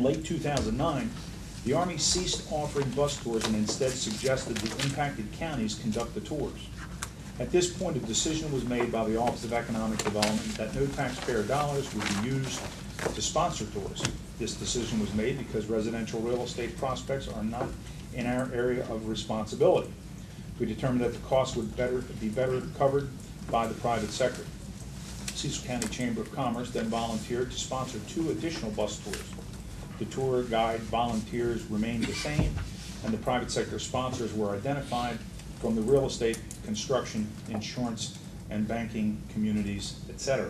In late 2009, the Army ceased offering bus tours and instead suggested the impacted counties conduct the tours. At this point, a decision was made by the Office of Economic Development that no taxpayer dollars would be used to sponsor tours. This decision was made because residential real estate prospects are not in our area of responsibility. We determined that the cost would be better covered by the private sector. Cecil County Chamber of Commerce then volunteered to sponsor 2 additional bus tours. The tour guide volunteers remained the same, and the private sector sponsors were identified from the real estate, construction, insurance, and banking communities, etc.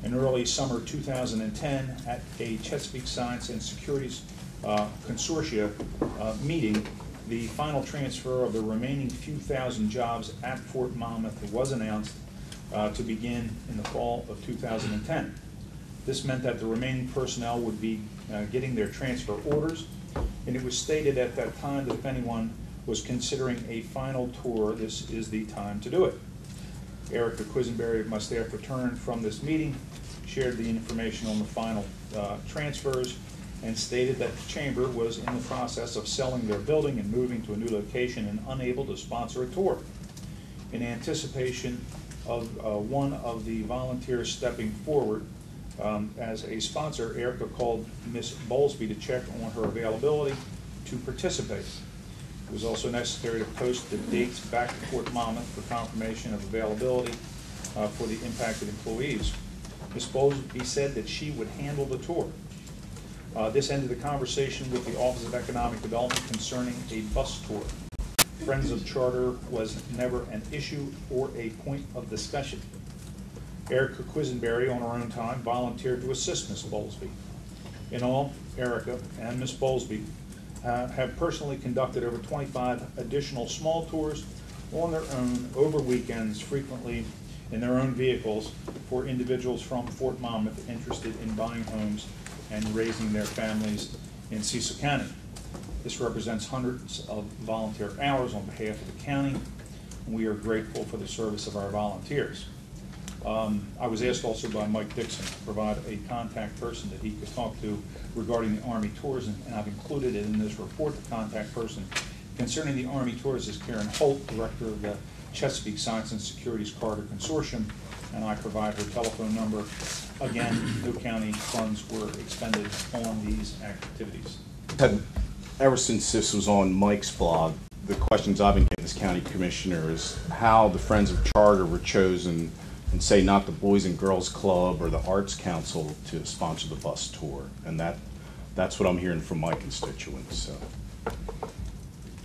In early summer 2010, at a Chesapeake Science and Securities Consortia meeting, the final transfer of the remaining few thousand jobs at Fort Monmouth was announced to begin in the fall of 2010. This meant that the remaining personnel would be getting their transfer orders, and it was stated at that time that if anyone was considering a final tour, this is the time to do it. Erica Quisenberry, my staff, returned from this meeting, shared the information on the final transfers, and stated that the Chamber was in the process of selling their building and moving to a new location and unable to sponsor a tour. In anticipation of one of the volunteers stepping forward as a sponsor, Erica called Ms. Bowlesby to check on her availability to participate. It was also necessary to post the dates back to Fort Monmouth for confirmation of availability for the impacted employees. Ms. Bowlesby said that she would handle the tour. This ended the conversation with the Office of Economic Development concerning a bus tour. Friends of Charter was never an issue or a point of discussion. Erica Quisenberry, on her own time, volunteered to assist Ms. Bowlesby. In all, Erica and Ms. Bowlesby have personally conducted over 25 additional small tours on their own over weekends, frequently in their own vehicles, for individuals from Fort Monmouth interested in buying homes and raising their families in Cecil County. This represents hundreds of volunteer hours on behalf of the county, and we are grateful for the service of our volunteers. I was asked also by Mike Dixon to provide a contact person that he could talk to regarding the Army tours, and I've included it in this report. The contact person concerning the Army tours is Karen Holt, director of the Chesapeake Science and Securities Carter Consortium, and I provide her telephone number. Again, no county funds were expended on these activities. Ever since this was on Mike's blog, the questions I've been getting as county commissioner is how the Friends of Charter were chosen, and say not the Boys and Girls Club or the Arts Council, to sponsor the bus tour. And that's what I'm hearing from my constituents. So.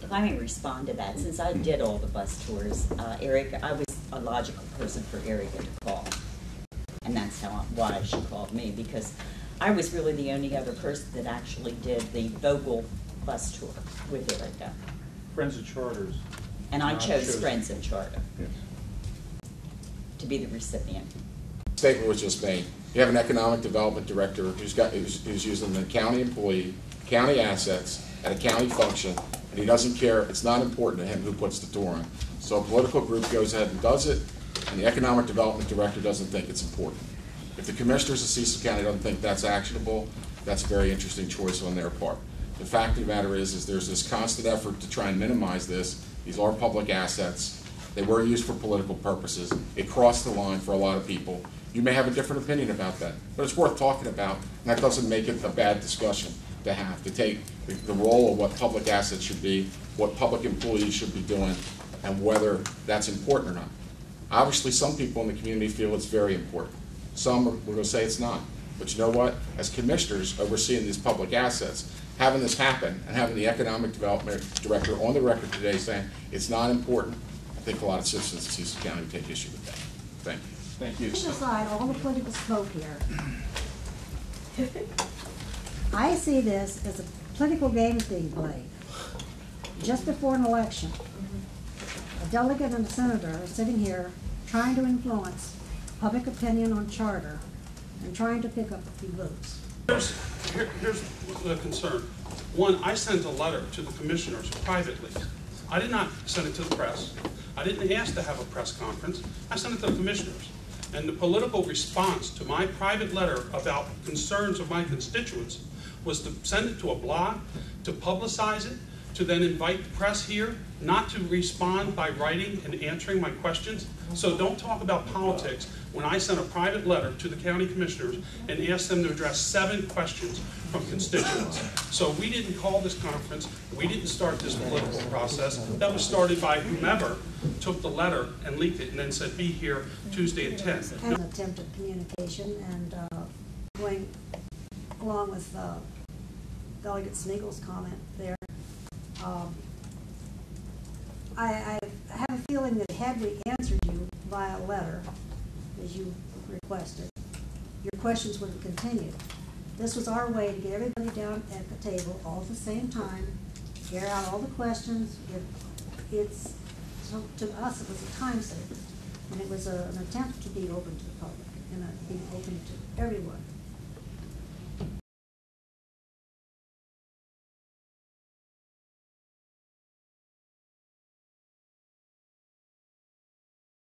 If I may respond to that, since I did all the bus tours, Erica, I was a logical person for Erica to call. And that's why she called me, because I was really the only other person that actually did the Vogel bus tour with Erica. Friends of Charters. And I chose Friends of Charter. Yes. To be the recipient. Statement was just made. You have an economic development director who's using the county employee, county assets at a county function, and he doesn't care. It's not important to him who puts the tour on. So a political group goes ahead and does it, and the economic development director doesn't think it's important. If the commissioners of Cecil County don't think that's actionable, that's a very interesting choice on their part. The fact of the matter is there's this constant effort to try and minimize this. These are public assets. They were used for political purposes. It crossed the line for a lot of people. You may have a different opinion about that, but it's worth talking about, and that doesn't make it a bad discussion to have, to take the role of what public assets should be, what public employees should be doing, and whether that's important or not. Obviously, some people in the community feel it's very important. Some are going to say it's not. But you know what? As commissioners overseeing these public assets, having this happen and having the economic development director on the record today saying it's not important, I think a lot of citizens of Cecil County would take issue with that. Thank you. Thank you. Push aside all the political smoke here. I see this as a political game being played. Just before an election, a delegate and a senator are sitting here trying to influence public opinion on charter and trying to pick up a few votes. Here's the concern. One, I sent a letter to the commissioners privately. I did not send it to the press. I didn't ask to have a press conference. I sent it to the commissioners. And the political response to my private letter about concerns of my constituents was to send it to a blog, to publicize it, to then invite the press here, not to respond by writing and answering my questions. So don't talk about politics when I sent a private letter to the county commissioners and asked them to address 7 questions from constituents. So we didn't call this conference, we didn't start this political process. That was started by whomever took the letter and leaked it and then said, be here Tuesday at 10. And an attempt at communication and going along with Delegate Smigil's comment there. I have a feeling that had we answered you via letter, as you requested, your questions would have continued. This was our way to get everybody down at the table all at the same time, air out all the questions. So to us, it was a time saver, and it was an attempt to be open to the public and be open to everyone.